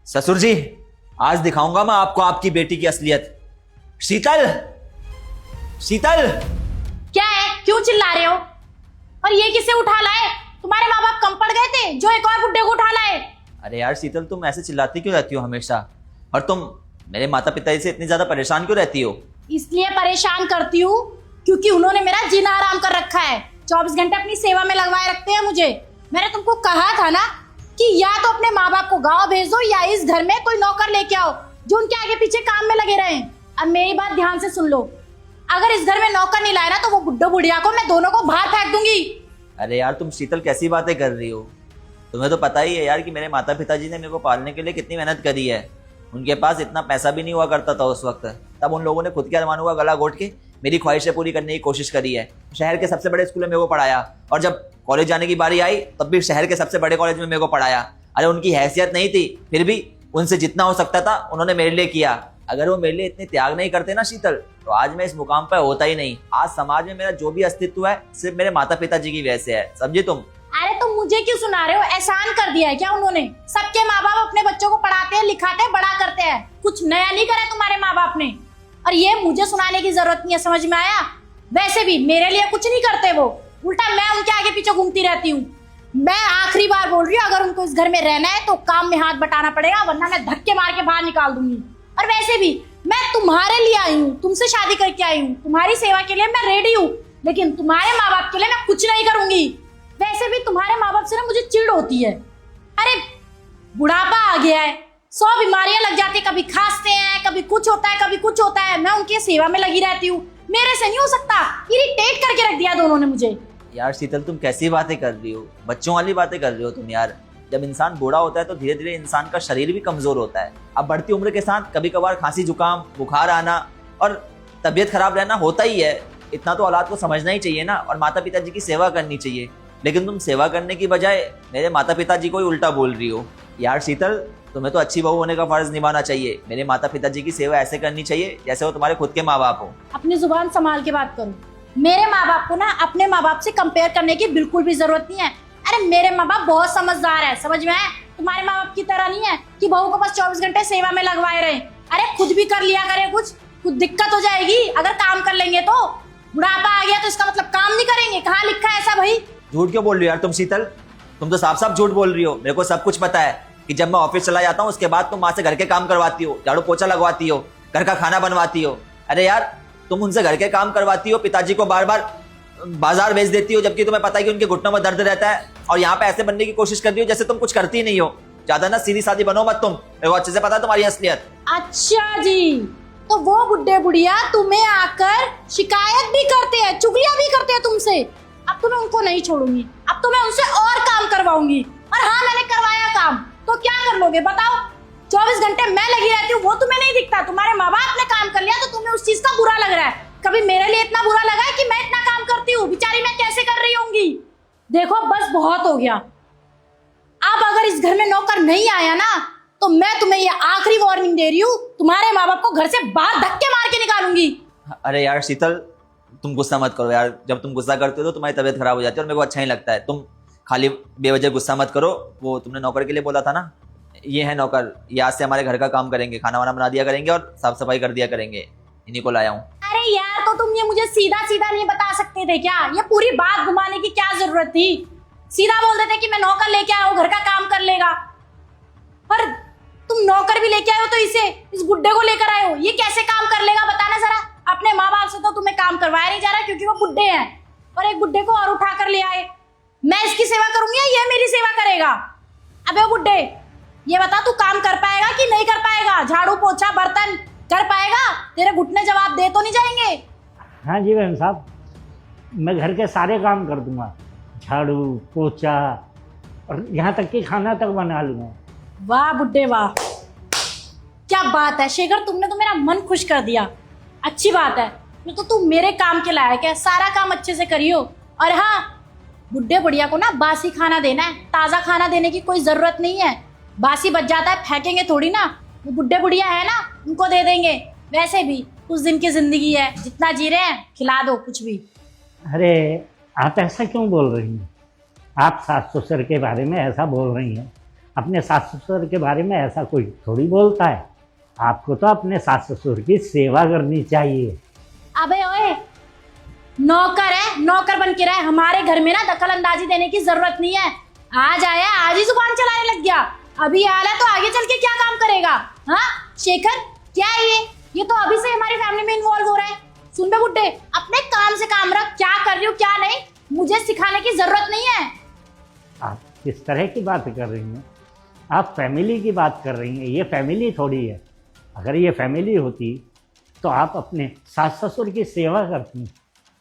ससुर जी, आज दिखाऊंगा मैं आपको आपकी बेटी की असलियत। शीतल, शीतल। क्या है, क्यों चिल्ला रहे हो? और ये किसे उठा लाए? तुम्हारे माँ बाप कम पड़ गए थे जो एक और बुड्ढे को उठा लाए? अरे यार शीतल, तुम ऐसे चिल्लाती क्यों रहती हो हमेशा? और तुम मेरे माता पिता से इतनी ज्यादा परेशान क्यों रहती हो? इसलिए परेशान करती हूँ क्योंकि उन्होंने मेरा जीना हराम कर रखा है। 24 घंटे अपनी सेवा में लगवाए रखते हैं मुझे। मैंने तुमको कहा था ना कि या तो अपने माँ बाप को गाँव भेज दो या इस घर में कोई नौकर लेके आओ जो उनके आगे पीछे काम में लगे रहे। अब मेरी बात ध्यान से सुन लो, अगर इस घर में नौकर नहीं लाया ना तो वो बुड्ढो बुढ़िया को मैं दोनों को बाहर फेंक दूंगी। अरे यार तुम शीतल कैसी बातें कर रही हो? तुम्हें तो पता ही है यार कि मेरे माता पिताजी ने मेरे को पालने के लिए कितनी मेहनत करी है। उनके पास इतना पैसा भी नहीं हुआ करता था उस वक्त, तब उन लोगों ने खुद के अरमानों का गला घोट के मेरी ख्वाहिशें पूरी करने की कोशिश करी है। शहर के सबसे बड़े स्कूल में मेरे को पढ़ाया, और जब कॉलेज जाने की बारी आई तब भी शहर के सबसे बड़े कॉलेज में मेरे को पढ़ाया। अरे उनकी हैसियत नहीं थी, फिर भी उनसे जितना हो सकता था उन्होंने मेरे लिए किया। अगर वो मेरे लिए इतने त्याग नहीं करते ना शीतल, तो आज मैं इस मुकाम पर होता ही नहीं। आज समाज में मेरा जो भी अस्तित्व है सिर्फ मेरे माता पिताजी की वजह से है, समझी तुम? अरे तुम मुझे क्यों सुना रहे हो? एहसान कर दिया है क्या उन्होंने? सबके माँ बाप अपने बच्चों को पढ़ाते हैं, लिखाते हैं, बड़ा करते हैं। कुछ नया नहीं करा तुम्हारे माँ बाप ने, और ये मुझे सुनाने की जरूरत नहीं है, समझ में आया? वैसे भी मेरे लिए कुछ नहीं करते वो, उल्टा मैं उनके आगे पीछे घूमती रहती हूँ। मैं आखिरी बार बोल रही हूँ, अगर उनको इस घर में रहना है तो काम में हाथ बटाना पड़ेगा, वरना मैं धक्के मार के बाहर निकाल दूंगी। और वैसे भी मैं तुम्हारे लिए आई हूँ, तुमसे शादी करके आई हूँ, तुम्हारी सेवा के लिए मैं रेडी हूँ, लेकिन तुम्हारे माँ बाप के लिए मैं कुछ नहीं करूंगी। वैसे भी तुम्हारे माँ बाप से ना मुझे चिढ़ होती है। अरे बुढ़ापा आ गया है, 100 बीमारियां लग जाती है, कभी खांसते हैं, कभी कुछ होता है, कभी कुछ होता है। मैं उनकी सेवा में लगी रहती हूँ, मेरे से नहीं हो सकता। इरिटेट करके रख दिया दोनों ने मुझे। यार शीतल, तुम कैसी बातें कर रही हो? बच्चों वाली बातें कर रही हो तुम यार। जब इंसान बूढ़ा होता है तो धीरे धीरे इंसान का शरीर भी कमजोर होता है। अब बढ़ती उम्र के साथ कभी कभार खांसी जुकाम बुखार आना और तबीयत खराब रहना होता ही है। इतना तो औलाद को समझना ही चाहिए ना, और माता पिताजी की सेवा करनी चाहिए। लेकिन तुम सेवा करने की बजाय मेरे माता पिताजी को ही उल्टा बोल रही हो। यार शीतल, तुम्हें तो अच्छी बहू होने का फर्ज निभाना चाहिए। मेरे माता पिताजी की सेवा ऐसे करनी चाहिए जैसे वो तुम्हारे खुद के माँ बाप हो। अपनी जुबान संभाल के बात करो। मेरे माँ बाप को ना अपने माँ बाप से कंपेयर करने की बिल्कुल भी जरूरत नहीं है। अरे मेरे माँ बाप बहुत समझदार है, समझ में है? तुम्हारे माँ बाप की तरह नहीं है कि बहू को बस 24 घंटे सेवा में लगवाए रहे। अरे खुद भी कर लिया करे, कुछ दिक्कत हो जाएगी अगर काम कर लेंगे तो। बुढ़ापा आ गया तो इसका मतलब काम नहीं करेंगे? कहाँ लिखा है ऐसा भाई? झूठ क्यों बोल रही हो यार तुम शीतल? तुम तो साफ साफ झूठ बोल रही हो। मेरे को सब कुछ पता है कि जब मैं ऑफिस चला जाता हूँ उसके बाद तुम माँ से घर के काम करवाती हो, झाड़ू पोछा लगवाती हो, घर का खाना बनवाती हो। अरे यार तुम उनसे घर के काम करवाती हो, पिताजी को बार बार बाजार भेज देती हो, जबकि तुम्हें पता है कि उनके घुटनों में दर्द रहता है, और यहाँ पे ऐसे बनने की कोशिश कर रही हो जैसे तुम कुछ करती नहीं हो। ज्यादा ना सीधी सादी बनो मत तुम, मेरे को अच्छे से पता है तुम्हारी असलियत। अच्छा जी, तो वो बुड्ढे बुढ़िया तुम्हें आकर शिकायत भी करते हैं, चुगलियां भी करते हैं तुमसे। अब तो मैं उनको नहीं छोड़ूंगी, अब तो मैं उनसे और काम करवाऊंगी। और हाँ, मैंने करवाया काम, तो क्या कर लोगे बताओ? 24 घंटे मैं लगी रहती हूँ, वो तुम्हें नहीं दिखता। तुम्हारे माँ बाप ने काम कर लिया तो तुम्हें उस चीज का बुरा लग रहा है। कभी मेरे लिए इतना बुरा लगा है कि मैं इतना काम करती हूँ? बेचारी मैं कैसे कर रही होंगी? देखो बस बहुत हो गया। अब अगर इस घर में नौकर नहीं आया ना तो मैं तुम्हें ये आखिरी वार्निंग दे रही हूँ, तुम्हारे माँ बाप को घर से बाहर धक्के मार के निकालूंगी। अरे यार शीतल, तुम गुस्सा मत करो यार। जब तुम गुस्सा करते हो तो तुम्हारी तबीयत खराब हो जाती है, और मेरे को अच्छा नहीं लगता है। तुम खाली बेवजह गुस्सा मत करो। वो तुमने नौकर के लिए बोला था ना, ये है नौकर, ये आज से हमारे घर का काम करेंगे, खाना वाना बना दिया करेंगे और साफ सफाई कर दिया करेंगे। इन्हीं को लाया हूँ। अरे यार, तो तुम ये मुझे सीधा सीधा नहीं बता सकते थे क्या? ये पूरी बात घुमाने की क्या जरूरत थी? सीधा बोल देते कि मैं नौकर लेके आया हूँ, घर का काम कर लेगा। और तुम नौकर भी लेके आए हो तो इस बुड्ढे को लेकर आए हो, ये कैसे काम कर लेगा बताना जरा? अपने माँ बाप से तो तुम्हें काम करवाया नहीं जा रहा क्योंकि वो बुड्ढे हैं, और एक बुड्ढे को और उठा कर ले आए। मैं इसकी सेवा करूंगी या ये मेरी सेवा करेगा? अबे वो बुड्ढे, ये बता तू काम कर पाएगा कि नहीं कर पाएगा? झाड़ू पोछा बर्तन कर पाएगा? तेरे घुटने जवाब दे तो नहीं जाएंगे? हाँ जी बहन साहब, मैं घर के सारे काम कर दूंगा, झाड़ू पोछा और यहाँ तक कि खाना तक बना लूँगा। वाह बुड्ढे वाह, क्या बात है शेखर, तुमने तो मेरा मन खुश कर दिया। अच्छी बात है, तो तू मेरे काम के लायक है, सारा काम अच्छे से करियो। और हाँ, बुड्ढे बुढ़िया को ना बासी खाना देना है, ताज़ा खाना देने की कोई ज़रूरत नहीं है। बासी बच जाता है, फेंकेंगे थोड़ी ना। वो बुड्ढे बुढ़िया है ना, उनको दे देंगे। वैसे भी कुछ दिन की जिंदगी है, जितना जी रहे हैं खिला दो कुछ भी। अरे आप ऐसा क्यों बोल रही हैं? आप सास ससुर के बारे में ऐसा बोल रही हैं? अपने सास ससुर के बारे में ऐसा कोई थोड़ी बोलता है। आपको तो अपने सास ससुर की सेवा करनी चाहिए। अबे ओए, नौकर है, नौकर बन के रहे। हमारे घर में ना दखल अंदाजी देने की जरूरत नहीं है। आज आया, आज ही जुबान चलाने लग गया। अभी आया तो आगे चल के क्या काम करेगा? हाँ शेखर, क्या है ये तो अभी से हमारी फैमिली में इन्वॉल्व हो रहा है। सुन बे बुड्ढे, अपने काम से काम रख, क्या कर रही हो क्या नहीं मुझे सिखाने की जरूरत नहीं है। आप किस तरह की बात कर रही हैं? आप फैमिली की बात कर रही हैं। ये फैमिली थोड़ी है। अगर ये फैमिली होती तो आप अपने सास ससुर की सेवा करती।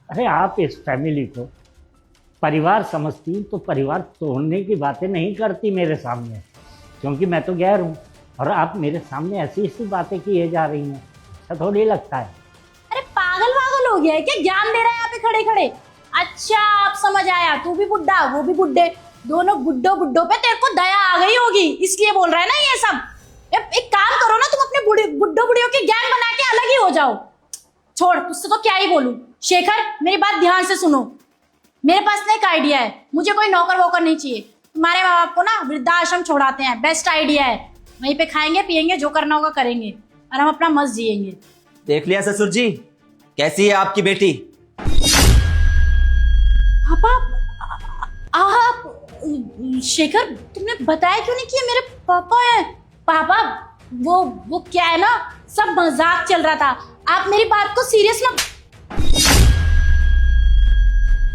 अरे आप इस फैमिली को परिवार समझती तो परिवार तोड़ने की बातें नहीं करती मेरे सामने, क्योंकि मैं तो गैर हूँ। और आप मेरे सामने ऐसी ऐसी बातें किए जा रही हैं, अच्छा थोड़ी लगता है। अरे पागल हो गया है क्या? ज्ञान दे रहा है यहाँ पे खड़े खड़े। अच्छा अब समझ आया, तू भी बुड्ढा वो भी बुड्ढे, दोनों बुड्ढों पे तेरे को दया आ गई होगी, इसलिए बोल रहा है ना ये सब। एक काम करो ना, तुम अपने बुड्ढों के ज्ञान बना के अलग ही हो जाओ। छोड़, तुझसे तो क्या ही बोलूं। शेखर मेरी बात ध्यान से सुनो, मेरे पास ना एक आइडिया है। मुझे कोई नौकर वोकर नहीं चाहिए। तुम्हारे माँ बाप को ना वृद्धाश्रम छोड़ाते हैं, बेस्ट आइडिया है। वहीं पे खाएंगे पिएंगे, जो करना होगा करेंगे, और हम अपना मस्त जिएंगे। देख लिया ससुर जी, कैसी है आपकी बेटी? आप शेखर, तुमने बताया क्यों नहीं कि ये मेरे पापा हैं? पापा वो क्या है ना, सब मजाक चल रहा था। आप मेरी बात को सीरियस ना।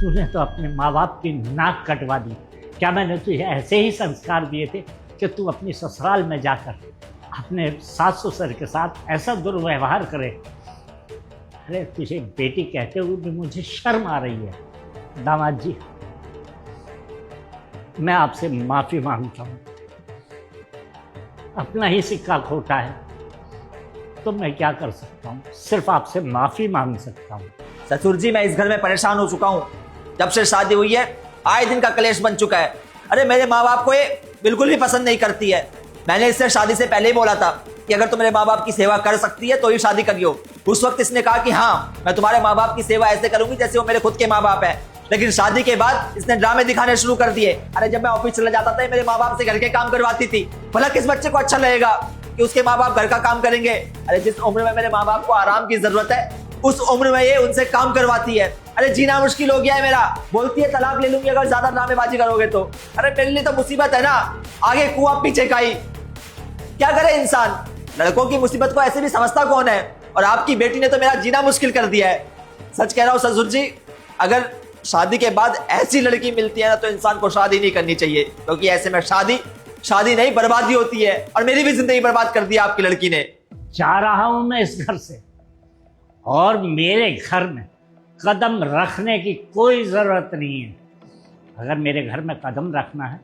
तूने तो अपने माँ बाप की नाक कटवा दी। क्या मैंने तुझे ऐसे ही संस्कार दिए थे कि तू अपनी ससुराल में जाकर अपने सास ससुर के साथ ऐसा दुर्व्यवहार करे? अरे तुझे बेटी कहते हुए भी मुझे शर्म आ रही है। दामाद जी, मैं आपसे माफी मांगता हूँ। अपना ही सिक्का खोटा है तो मैं क्या कर सकता हूँ, सिर्फ आपसे माफी मांग सकता हूँ। ससुर जी, मैं इस घर में परेशान हो चुका हूँ। जब से शादी हुई है आए दिन का कलेश बन चुका है। अरे मेरे माँ बाप को ये बिल्कुल भी पसंद नहीं करती है। मैंने इससे शादी से पहले ही बोला था कि अगर तुम मेरे माँ बाप की सेवा कर सकती है तो ही शादी करियो। उस वक्त इसने कहा कि हाँ, मैं तुम्हारे माँ बाप की सेवा ऐसे करूंगी जैसे वो मेरे खुद के माँ बाप है। लेकिन शादी के बाद इसने ड्रामे दिखाने शुरू कर दिए। अरे जब मैं ऑफिस चला जाता था मेरे माँ बाप से घर के काम करवाती थी। भला किस बच्चे को अच्छा लगेगा कि उसके माँ बाप घर का काम करेंगे? अरे जिस उम्र में मेरे माँ बाप को आराम की जरूरत है उस उम्र में ये उनसे काम करवाती है। अरे जीना मुश्किल हो गया है मेरा। बोलती है तलाक ले लूंगी अगर ज्यादा ड्रामेबाजी करोगे तो। अरे मेरे लिए तो मुसीबत है ना, आगे कुआं पीछे खाई। क्या करे इंसान? लड़कों की मुसीबत को ऐसे भी समझता कौन है? और आपकी बेटी ने तो मेरा जीना मुश्किल कर दिया है। सच कह रहा हूँ ससुर जी, अगर शादी के बाद ऐसी लड़की मिलती है ना तो इंसान को शादी नहीं करनी चाहिए, क्योंकि ऐसे में शादी नहीं बर्बादी होती है। और मेरी भी जिंदगी बर्बाद कर दी आपकी लड़की ने। जा रहा हूं मैं इस घर से, और मेरे घर में कदम रखने की कोई जरूरत नहीं है। अगर मेरे घर में कदम रखना है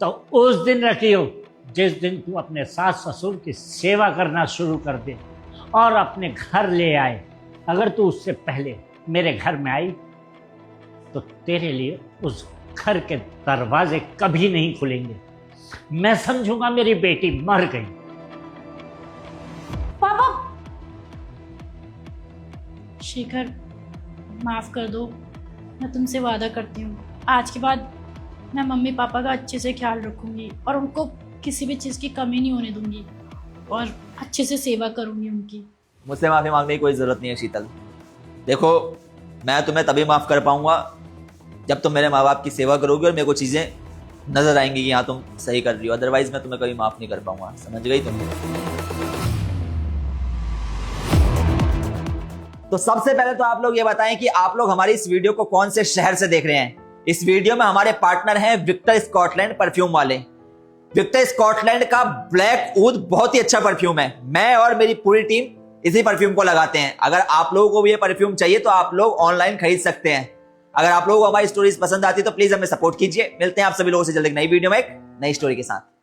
तो उस दिन रखियो जिस दिन तू अपने सास ससुर की सेवा करना शुरू कर दे और अपने घर ले आए। अगर तू उससे पहले मेरे घर में आई तो तेरे लिए उस घर के दरवाजे कभी नहीं खुलेंगे। मैं समझूंगा मेरी बेटी मर गई। पापा, शेखर माफ कर दो। मैं तुमसे वादा करती हूँ आज के बाद मैं मम्मी पापा का अच्छे से ख्याल रखूंगी और उनको किसी भी चीज़ की कमी नहीं होने दूंगी और अच्छे से सेवा करूंगी उनकी। मुझसे माफी मांगने की कोई जरूरत नहीं है शीतल। देखो, मैं तुम्हें तभी माफ कर पाऊंगा जब तुम मेरे माँ बाप की सेवा करोगे और मेरे को चीजें नजर आएंगी कि हाँ तुम सही कर रही हो। अदरवाइज मैं तुम्हें कभी माफ नहीं कर पाऊंगा। समझ गई तुम? तो सबसे पहले तो आप लोग ये बताएं कि आप लोग हमारी इस वीडियो को कौन से शहर से देख रहे हैं। इस वीडियो में हमारे पार्टनर हैं विक्टर स्कॉटलैंड परफ्यूम वाले। विक्टर स्कॉटलैंड का ब्लैक ऊद बहुत ही अच्छा परफ्यूम है। मैं और मेरी पूरी टीम इसी परफ्यूम को लगाते हैं। अगर आप लोगों को भी ये परफ्यूम चाहिए तो आप लोग ऑनलाइन खरीद सकते हैं। अगर आप लोगों को हमारी स्टोरीज पसंद आती है तो प्लीज हमें सपोर्ट कीजिए। मिलते हैं आप सभी लोगों से जल्दी एक नई वीडियो में एक नई स्टोरी के साथ।